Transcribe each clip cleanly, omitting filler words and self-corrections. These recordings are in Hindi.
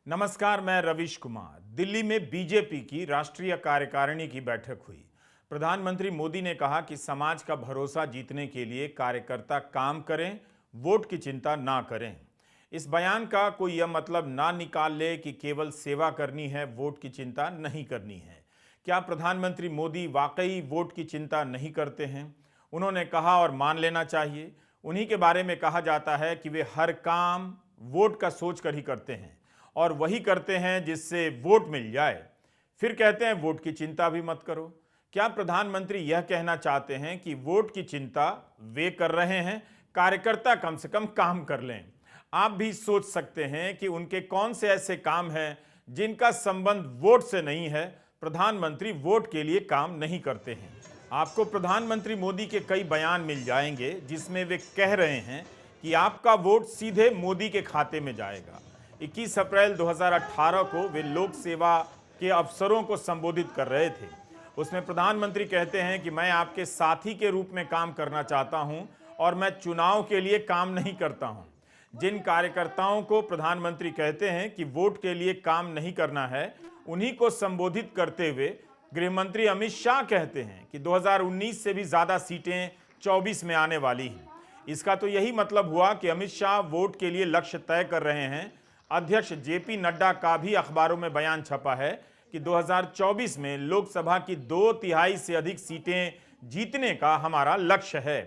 नमस्कार, मैं रविश कुमार। दिल्ली में बीजेपी की राष्ट्रीय कार्यकारिणी की बैठक हुई। प्रधानमंत्री मोदी ने कहा कि समाज का भरोसा जीतने के लिए कार्यकर्ता काम करें, वोट की चिंता ना करें। इस बयान का कोई यह मतलब ना निकाल ले कि केवल सेवा करनी है, वोट की चिंता नहीं करनी है। क्या प्रधानमंत्री मोदी वाकई वोट की चिंता नहीं करते हैं? उन्होंने कहा और मान लेना चाहिए। उन्हीं के बारे में कहा जाता है कि वे हर काम वोट का सोच कर ही करते हैं और वही करते हैं जिससे वोट मिल जाए। फिर कहते हैं वोट की चिंता भी मत करो। क्या प्रधानमंत्री यह कहना चाहते हैं कि वोट की चिंता वे कर रहे हैं, कार्यकर्ता कम से कम काम कर लें? आप भी सोच सकते हैं कि उनके कौन से ऐसे काम हैं जिनका संबंध वोट से नहीं है। प्रधानमंत्री वोट के लिए काम नहीं करते हैं। आपको प्रधानमंत्री मोदी के कई बयान मिल जाएंगे जिसमें वे कह रहे हैं कि आपका वोट सीधे मोदी के खाते में जाएगा। 21 अप्रैल 2018 को वे लोक सेवा के अफसरों को संबोधित कर रहे थे। उसमें प्रधानमंत्री कहते हैं कि मैं आपके साथी के रूप में काम करना चाहता हूं और मैं चुनाव के लिए काम नहीं करता हूं। जिन कार्यकर्ताओं को प्रधानमंत्री कहते हैं कि वोट के लिए काम नहीं करना है, उन्हीं को संबोधित करते हुए गृहमंत्री अमित शाह कहते हैं कि 2019 से भी ज्यादा सीटें 24 में आने वाली हैं। इसका तो यही मतलब हुआ कि अमित शाह वोट के लिए लक्ष्य तय कर रहे हैं। अध्यक्ष जेपी नड्डा का भी अखबारों में बयान छपा है कि 2024 में लोकसभा की 2/3 से अधिक सीटें जीतने का हमारा लक्ष्य है।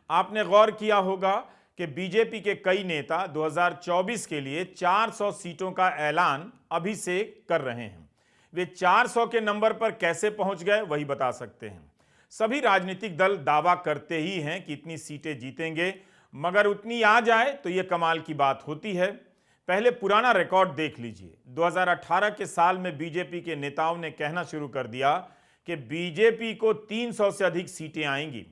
आपने गौर किया होगा कि बीजेपी के कई नेता 2024 के लिए 400 सीटों का ऐलान अभी से कर रहे हैं। वे 400 के नंबर पर कैसे पहुंच गए वही बता सकते हैं। सभी राजनीतिक दल दावा करते ही हैं कि इतनी सीटें जीतेंगे, मगर उतनी आ जाए तो यह कमाल की बात होती है। पहले पुराना रिकॉर्ड देख लीजिए। 2018 के साल में बीजेपी के नेताओं ने कहना शुरू कर दिया कि बीजेपी को 300 से अधिक सीटें आएंगी।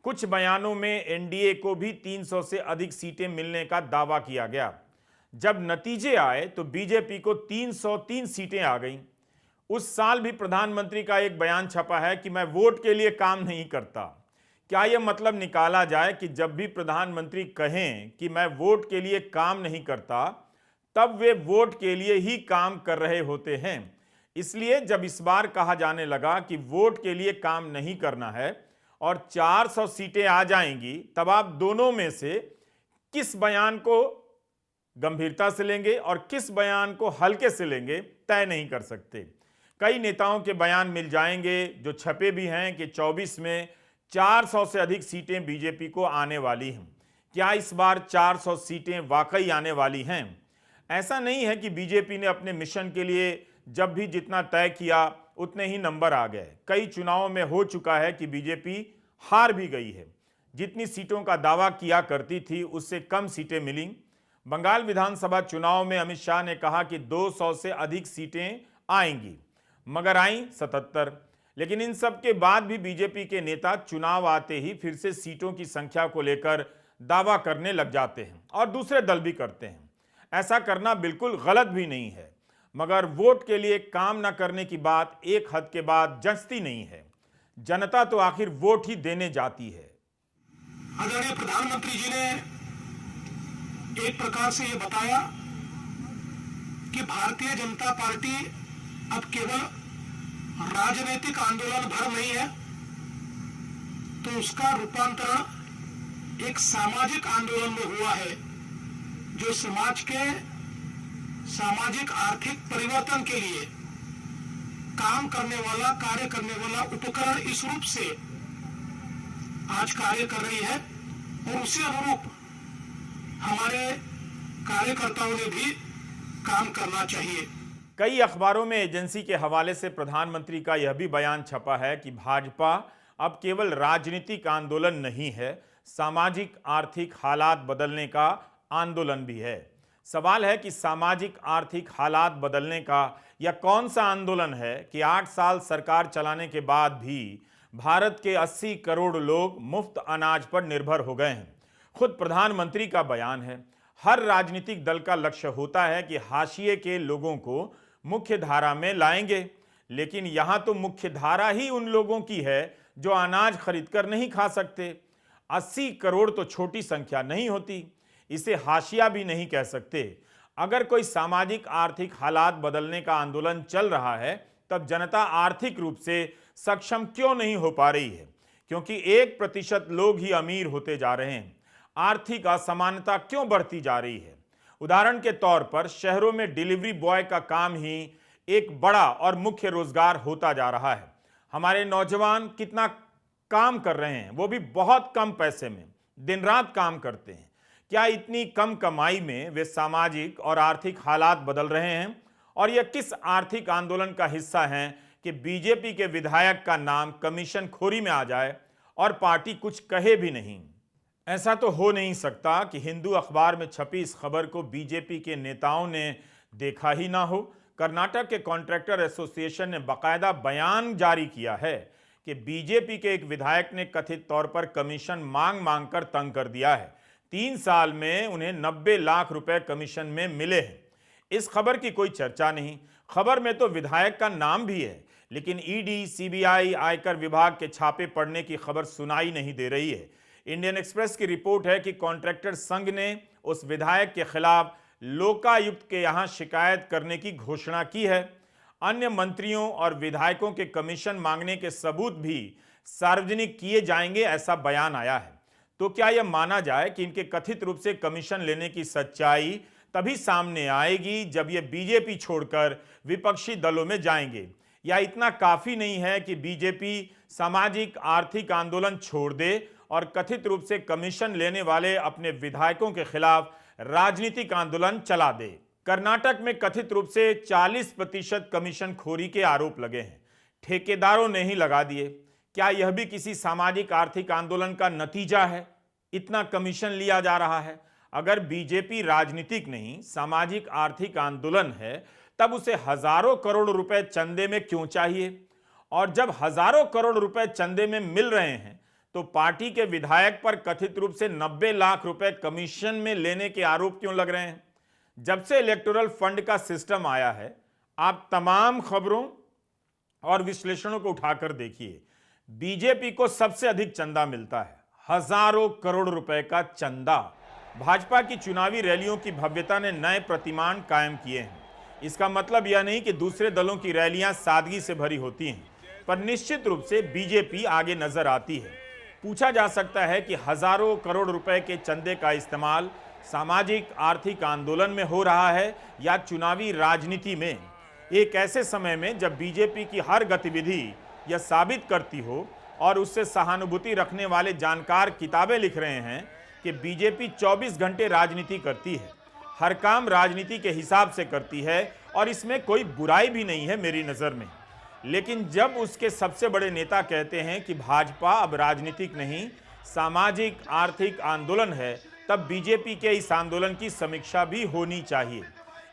कुछ बयानों में एनडीए को भी 300 से अधिक सीटें मिलने का दावा किया गया। जब नतीजे आए तो बीजेपी को 303 सीटें आ गईं। उस साल भी प्रधानमंत्री का एक बयान छपा है कि मैं वोट के लिए काम नहीं करता। क्या यह मतलब निकाला जाए कि जब भी प्रधानमंत्री कहें कि मैं वोट के लिए काम नहीं करता, तब वे वोट के लिए ही काम कर रहे होते हैं? इसलिए जब इस बार कहा जाने लगा कि वोट के लिए काम नहीं करना है और 400 सीटें आ जाएंगी, तब आप दोनों में से किस बयान को गंभीरता से लेंगे और किस बयान को हल्के से लेंगे, तय नहीं कर सकते। कई नेताओं के बयान मिल जाएंगे जो छपे भी हैं कि 24 में 400 से अधिक सीटें बीजेपी को आने वाली हैं। क्या इस बार 400 सीटें वाकई आने वाली हैं? ऐसा नहीं है कि बीजेपी ने अपने मिशन के लिए जब भी जितना तय किया उतने ही नंबर आ गए। कई चुनावों में हो चुका है कि बीजेपी हार भी गई है। जितनी सीटों का दावा किया करती थी उससे कम सीटें मिली। बंगाल विधानसभा चुनाव में अमित शाह ने कहा कि 200 से अधिक सीटें आएंगी, मगर आई 77। लेकिन इन सब के बाद भी बीजेपी के नेता चुनाव आते ही फिर से सीटों की संख्या को लेकर दावा करने लग जाते हैं और दूसरे दल भी करते हैं। ऐसा करना बिल्कुल गलत भी नहीं है, मगर वोट के लिए काम न करने की बात एक हद के बाद जचती नहीं है। जनता तो आखिर वोट ही देने जाती है। आदरणीय प्रधानमंत्री जी ने एक प्रकार से यह बताया कि भारतीय जनता पार्टी अब केवल राजनीतिक आंदोलन भर नहीं है, तो उसका रूपांतरण एक सामाजिक आंदोलन में हुआ है, जो समाज के सामाजिक आर्थिक परिवर्तन के लिए काम करने वाला, कार्य करने वाला उपकरण इस रूप से आज कार्य कर रही है और उसी अनुरूप हमारे कार्यकर्ताओं ने भी काम करना चाहिए। कई अखबारों में एजेंसी के हवाले से प्रधानमंत्री का यह भी बयान छपा है कि भाजपा अब केवल राजनीतिक आंदोलन नहीं है, सामाजिक आर्थिक हालात बदलने का आंदोलन भी है। सवाल है कि सामाजिक आर्थिक हालात बदलने का यह कौन सा आंदोलन है कि 8 साल सरकार चलाने के बाद भी भारत के 80 करोड़ लोग मुफ्त अनाज पर निर्भर हो गए हैं। खुद प्रधानमंत्री का बयान है, हर राजनीतिक दल का लक्ष्य होता है कि हाशिए के लोगों को मुख्य धारा में लाएंगे, लेकिन यहां तो मुख्य धारा ही उन लोगों की है जो अनाज खरीदकर नहीं खा सकते। 80 करोड़ तो छोटी संख्या नहीं होती, इसे हाशिया भी नहीं कह सकते। अगर कोई सामाजिक आर्थिक हालात बदलने का आंदोलन चल रहा है, तब जनता आर्थिक रूप से सक्षम क्यों नहीं हो पा रही है? क्योंकि 1% लोग ही अमीर होते जा रहे हैं। आर्थिक असमानता क्यों बढ़ती जा रही है? उदाहरण के तौर पर शहरों में डिलीवरी बॉय का काम ही एक बड़ा और मुख्य रोजगार होता जा रहा है। हमारे नौजवान कितना काम कर रहे हैं, वो भी बहुत कम पैसे में, दिन रात काम करते हैं। क्या इतनी कम कमाई में वे सामाजिक और आर्थिक हालात बदल रहे हैं? और यह किस आर्थिक आंदोलन का हिस्सा हैं कि बीजेपी के विधायक का नाम कमीशन खोरी में आ जाए और पार्टी कुछ कहे भी नहीं? ऐसा तो हो नहीं सकता कि हिंदू अखबार में छपी इस खबर को बीजेपी के नेताओं ने देखा ही ना हो। कर्नाटक के कॉन्ट्रैक्टर एसोसिएशन ने बाकायदा बयान जारी किया है कि बीजेपी के एक विधायक ने कथित तौर पर कमीशन मांग कर तंग कर दिया है। 3 साल में उन्हें 90 लाख रुपए कमीशन में मिले हैं। इस खबर की कोई चर्चा नहीं। खबर में तो विधायक का नाम भी है, लेकिन ईडी, सीबीआई, आयकर विभाग के छापे पड़ने की खबर सुनाई नहीं दे रही है। इंडियन एक्सप्रेस की रिपोर्ट है कि कॉन्ट्रैक्टर संघ ने उस विधायक के खिलाफ लोकायुक्त के यहां शिकायत करने की घोषणा की है। अन्य मंत्रियों और विधायकों के कमीशन मांगने के सबूत भी सार्वजनिक किए जाएंगे, ऐसा बयान आया है। तो क्या यह माना जाए कि इनके कथित रूप से कमीशन लेने की सच्चाई तभी सामने आएगी जब ये बीजेपी छोड़कर विपक्षी दलों में जाएंगे? या इतना काफी नहीं है कि बीजेपी सामाजिक आर्थिक आंदोलन छोड़ दे और कथित रूप से कमीशन लेने वाले अपने विधायकों के खिलाफ राजनीतिक आंदोलन चला दे? कर्नाटक में कथित रूप से 40% कमीशन खोरी के आरोप लगे हैं। ठेकेदारों ने ही लगा दिए। क्या यह भी किसी सामाजिक आर्थिक आंदोलन का नतीजा है? इतना कमीशन लिया जा रहा है। अगर बीजेपी राजनीतिक नहीं, सामाजिक आर्थिक आंदोलन है, तब उसे हजारों करोड़ रुपए चंदे में क्यों चाहिए? और जब हजारों करोड़ रुपए चंदे में मिल रहे हैं, तो पार्टी के विधायक पर कथित रूप से 90 लाख रुपए कमीशन में लेने के आरोप क्यों लग रहे हैं? जब से इलेक्टोरल फंड का सिस्टम आया है, आप तमाम खबरों और विश्लेषणों को उठाकर देखिए, बीजेपी को सबसे अधिक चंदा मिलता है, हजारों करोड़ रुपए का चंदा। भाजपा की चुनावी रैलियों की भव्यता ने नए प्रतिमान कायम किए हैं। इसका मतलब यह नहीं कि दूसरे दलों की रैलियां सादगी से भरी होती हैं, पर निश्चित रूप से बीजेपी आगे नजर आती है। पूछा जा सकता है कि हजारों करोड़ रुपए के चंदे का इस्तेमाल सामाजिक आर्थिक आंदोलन में हो रहा है या चुनावी राजनीति में, एक ऐसे समय में जब बीजेपी की हर गतिविधि यह साबित करती हो और उससे सहानुभूति रखने वाले जानकार किताबें लिख रहे हैं कि बीजेपी 24 घंटे राजनीति करती है, हर काम राजनीति के हिसाब से करती है और इसमें कोई बुराई भी नहीं है मेरी नज़र में। लेकिन जब उसके सबसे बड़े नेता कहते हैं कि भाजपा अब राजनीतिक नहीं, सामाजिक आर्थिक आंदोलन है, तब बीजेपी के इस आंदोलन की समीक्षा भी होनी चाहिए।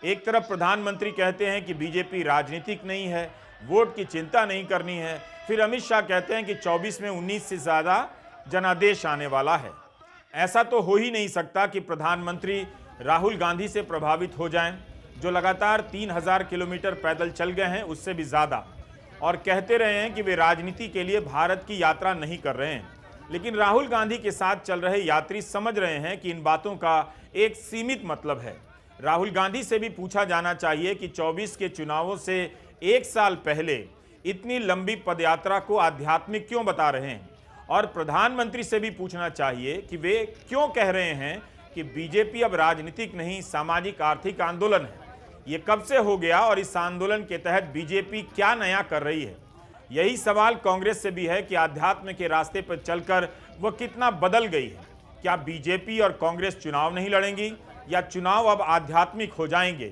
एक तरफ प्रधानमंत्री कहते हैं कि बीजेपी राजनीतिक नहीं है, वोट की चिंता नहीं करनी है, फिर अमित शाह कहते हैं कि 24 में 19 से ज़्यादा जनादेश आने वाला है। ऐसा तो हो ही नहीं सकता कि प्रधानमंत्री राहुल गांधी से प्रभावित हो जाएं, जो लगातार 3000 किलोमीटर पैदल चल गए हैं, उससे भी ज़्यादा, और कहते रहे हैं कि वे राजनीति के लिए भारत की यात्रा नहीं कर रहे हैं। लेकिन राहुल गांधी के साथ चल रहे यात्री समझ रहे हैं कि इन बातों का एक सीमित मतलब है। राहुल गांधी से भी पूछा जाना चाहिए कि 24 के चुनावों से 1 साल पहले इतनी लंबी पदयात्रा को आध्यात्मिक क्यों बता रहे हैं, और प्रधानमंत्री से भी पूछना चाहिए कि वे क्यों कह रहे हैं कि बीजेपी अब राजनीतिक नहीं, सामाजिक आर्थिक आंदोलन है। ये कब से हो गया और इस आंदोलन के तहत बीजेपी क्या नया कर रही है? यही सवाल कांग्रेस से भी है कि आध्यात्म के रास्ते पर चलकर वह कितना बदल गई है। क्या बीजेपी और कांग्रेस चुनाव नहीं लड़ेंगी या चुनाव अब आध्यात्मिक हो जाएंगे?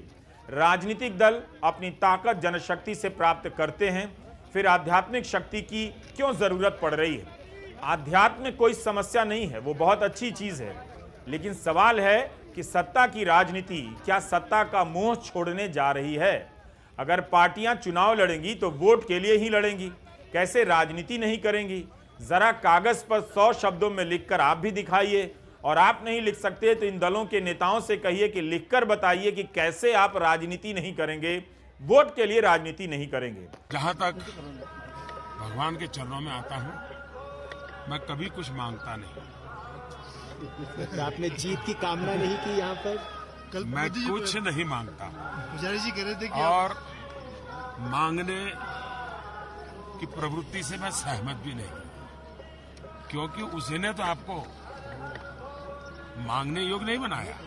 राजनीतिक दल अपनी ताकत जनशक्ति से प्राप्त करते हैं, फिर आध्यात्मिक शक्ति की क्यों जरूरत पड़ रही है? आध्यात्म में कोई समस्या नहीं है, वो बहुत अच्छी चीज है, लेकिन सवाल है कि सत्ता की राजनीति क्या सत्ता का मोह छोड़ने जा रही है? अगर पार्टियां चुनाव लड़ेंगी तो वोट के लिए ही लड़ेंगी, कैसे राजनीति नहीं करेंगी? जरा कागज पर 100 शब्दों में लिखकर आप भी दिखाइए, और आप नहीं लिख सकते तो इन दलों के नेताओं से कहिए कि लिखकर बताइए कि कैसे आप राजनीति नहीं करेंगे, वोट के लिए राजनीति नहीं करेंगे। जहां तक भगवान के चरणों में आता हूं, मैं कभी कुछ मांगता नहीं। आपने जीत की कामना नहीं की यहाँ पर? मैं कुछ नहीं मांगता पुजारी जी कह रहे थे कि और मांगने की प्रवृत्ति से मैं सहमत भी नहीं, क्योंकि उसने तो आपको मांगने योग्य नहीं बनाया,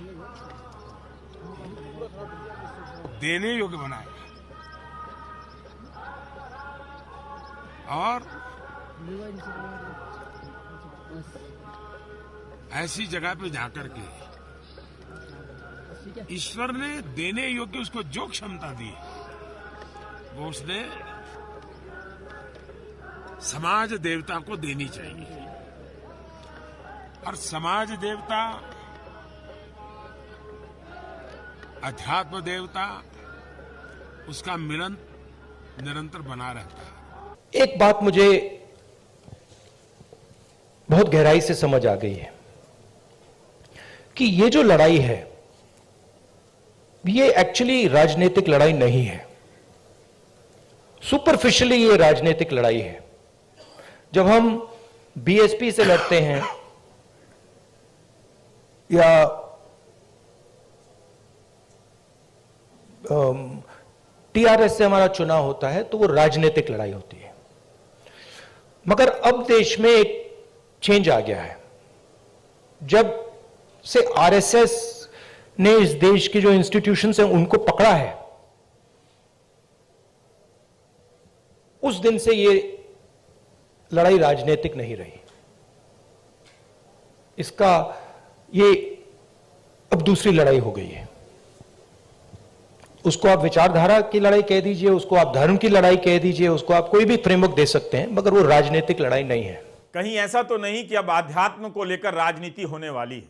देने योग्य बनाया। और ऐसी जगह पे जाकर के ईश्वर ने देने योग्य उसको जो क्षमता दी वो उसने समाज देवता को देनी चाहिए। और समाज देवता, अध्यात्म देवता, उसका मिलन निरंतर बना रहता है। एक बात मुझे बहुत गहराई से समझ आ गई है कि ये जो लड़ाई है ये एक्चुअली राजनीतिक लड़ाई नहीं है। सुपरफिशियली ये राजनीतिक लड़ाई है। जब हम बीएसपी से लड़ते हैं या टीआरएस से हमारा चुनाव होता है तो वो राजनीतिक लड़ाई होती है। मगर अब देश में एक चेंज आ गया है। जब से आरएसएस ने इस देश के जो इंस्टीट्यूशंस हैं उनको पकड़ा है, उस दिन से ये लड़ाई राजनीतिक नहीं रही। इसका ये अब दूसरी लड़ाई हो गई है। उसको आप विचारधारा की लड़ाई कह दीजिए, उसको आप धर्म की लड़ाई कह दीजिए, उसको आप कोई भी फ्रेमवर्क दे सकते हैं, मगर वो राजनीतिक लड़ाई नहीं है। कहीं ऐसा तो नहीं कि अब आध्यात्म को लेकर राजनीति होने वाली है?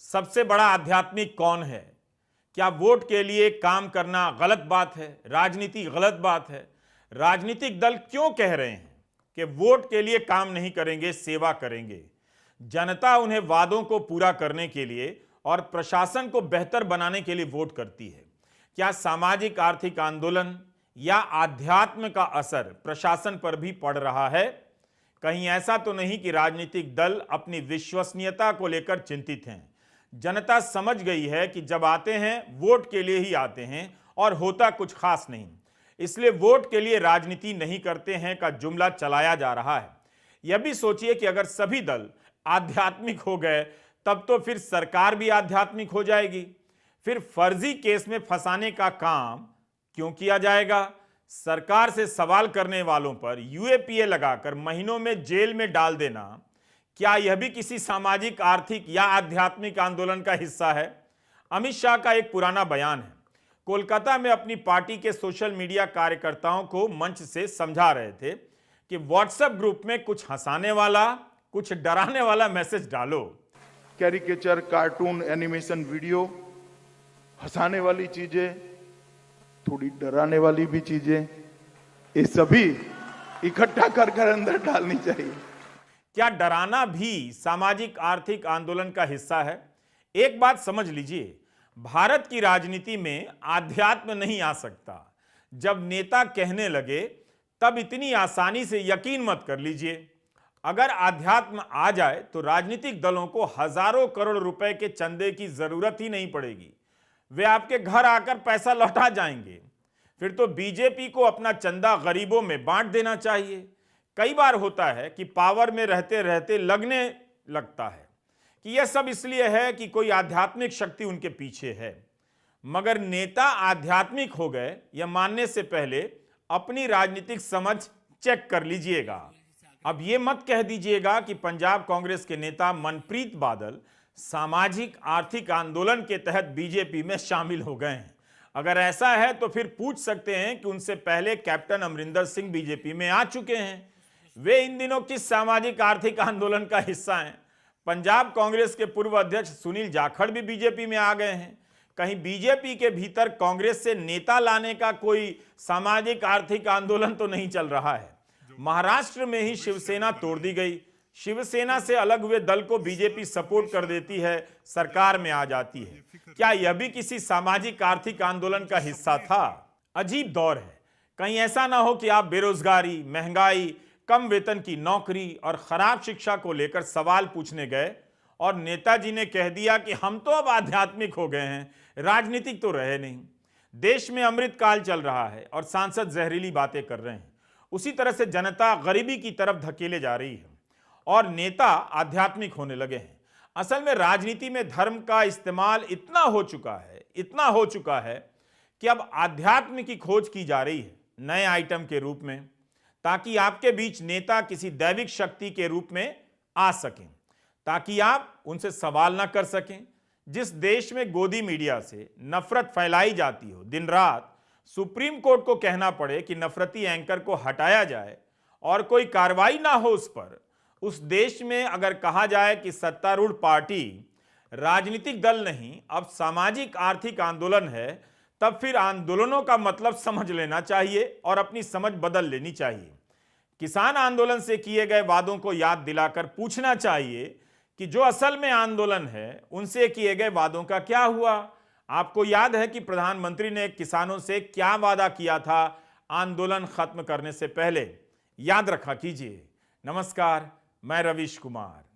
सबसे बड़ा आध्यात्मिक कौन है? क्या वोट के लिए काम करना गलत बात है? राजनीति गलत बात है? राजनीतिक दल क्यों कह रहे हैं कि वोट के लिए काम नहीं करेंगे, सेवा करेंगे? जनता उन्हें वादों को पूरा करने के लिए और प्रशासन को बेहतर बनाने के लिए वोट करती है। क्या सामाजिक आर्थिक आंदोलन या आध्यात्म का असर प्रशासन पर भी पड़ रहा है? कहीं ऐसा तो नहीं कि राजनीतिक दल अपनी विश्वसनीयता को लेकर चिंतित हैं? जनता समझ गई है कि जब आते हैं वोट के लिए ही आते हैं और होता कुछ खास नहीं, इसलिए वोट के लिए राजनीति नहीं करते हैं का जुमला चलाया जा रहा है। यह भी सोचिए कि अगर सभी दल आध्यात्मिक हो गए तब तो फिर सरकार भी आध्यात्मिक हो जाएगी। फिर फर्जी केस में फंसाने का काम क्यों किया जाएगा? सरकार से सवाल करने वालों पर यूएपीए लगाकर महीनों में जेल में डाल देना, क्या यह भी किसी सामाजिक आर्थिक या आध्यात्मिक आंदोलन का हिस्सा है? अमित शाह का एक पुराना बयान है। कोलकाता में अपनी पार्टी के सोशल मीडिया कार्यकर्ताओं को मंच से समझा रहे थे कि व्हाट्सएप ग्रुप में कुछ हंसाने वाला, कुछ डराने वाला मैसेज डालो। कैरिकेचर, कार्टून, एनिमेशन, वीडियो, हंसाने वाली चीजें, थोड़ी डराने वाली भी चीजें, ये सभी इकट्ठा कर अंदर डालनी चाहिए। क्या डराना भी सामाजिक आर्थिक आंदोलन का हिस्सा है? एक बात समझ लीजिए, भारत की राजनीति में आध्यात्म नहीं आ सकता। जब नेता कहने लगे तब इतनी आसानी से यकीन मत कर लीजिए। अगर आध्यात्म आ जाए तो राजनीतिक दलों को हजारों करोड़ रुपए के चंदे की जरूरत ही नहीं पड़ेगी। वे आपके घर आकर पैसा लौटा जाएंगे। फिर तो बीजेपी को अपना चंदा गरीबों में बांट देना चाहिए। कई बार होता है कि पावर में रहते रहते लगने लगता है कि यह सब इसलिए है कि कोई आध्यात्मिक शक्ति उनके पीछे है, मगर नेता आध्यात्मिक हो गए यह मानने से पहले अपनी राजनीतिक समझ चेक कर लीजिएगा। अब यह मत कह दीजिएगा कि पंजाब कांग्रेस के नेता मनप्रीत बादल सामाजिक आर्थिक आंदोलन के तहत बीजेपी में शामिल हो गए हैं। अगर ऐसा है तो फिर पूछ सकते हैं कि उनसे पहले कैप्टन अमरिंदर सिंह बीजेपी में आ चुके हैं। वे इन दिनों किस सामाजिक आर्थिक आंदोलन का हिस्सा हैं? पंजाब कांग्रेस के पूर्व अध्यक्ष सुनील जाखड़ भी बीजेपी में आ गए हैं। कहीं बीजेपी के भीतर कांग्रेस से नेता लाने का कोई सामाजिक आर्थिक आंदोलन तो नहीं चल रहा है? महाराष्ट्र में ही शिवसेना तोड़ दी गई। शिवसेना से अलग हुए दल को बीजेपी सपोर्ट कर देती है, सरकार में आ जाती है। क्या यह भी किसी सामाजिक आर्थिक आंदोलन का हिस्सा था? अजीब दौर है। कहीं ऐसा ना हो कि आप बेरोजगारी, महंगाई, कम वेतन की नौकरी और खराब शिक्षा को लेकर सवाल पूछने गए और नेताजी ने कह दिया कि हम तो अब आध्यात्मिक हो गए हैं, राजनीतिक तो रहे नहीं। देश में अमृतकाल चल रहा है और सांसद जहरीली बातें कर रहे हैं। उसी तरह से जनता गरीबी की तरफ धकेले जा रही है और नेता आध्यात्मिक होने लगे हैं। असल में राजनीति में धर्म का इस्तेमाल इतना हो चुका है कि अब आध्यात्म की खोज की जा रही है नए आइटम के रूप में, ताकि आपके बीच नेता किसी दैविक शक्ति के रूप में आ सकें, ताकि आप उनसे सवाल ना कर सकें। जिस देश में गोदी मीडिया से नफरत फैलाई जाती हो, दिन रात सुप्रीम कोर्ट को कहना पड़े कि नफरती एंकर को हटाया जाए और कोई कार्रवाई ना हो उस पर, उस देश में अगर कहा जाए कि सत्तारूढ़ पार्टी राजनीतिक दल नहीं अब सामाजिक आर्थिक आंदोलन है, तब फिर आंदोलनों का मतलब समझ लेना चाहिए और अपनी समझ बदल लेनी चाहिए। किसान आंदोलन से किए गए वादों को याद दिलाकर पूछना चाहिए कि जो असल में आंदोलन है उनसे किए गए वादों का क्या हुआ। आपको याद है कि प्रधानमंत्री ने किसानों से क्या वादा किया था आंदोलन खत्म करने से पहले? याद रखा कीजिए। नमस्कार, मैं रवीश कुमार।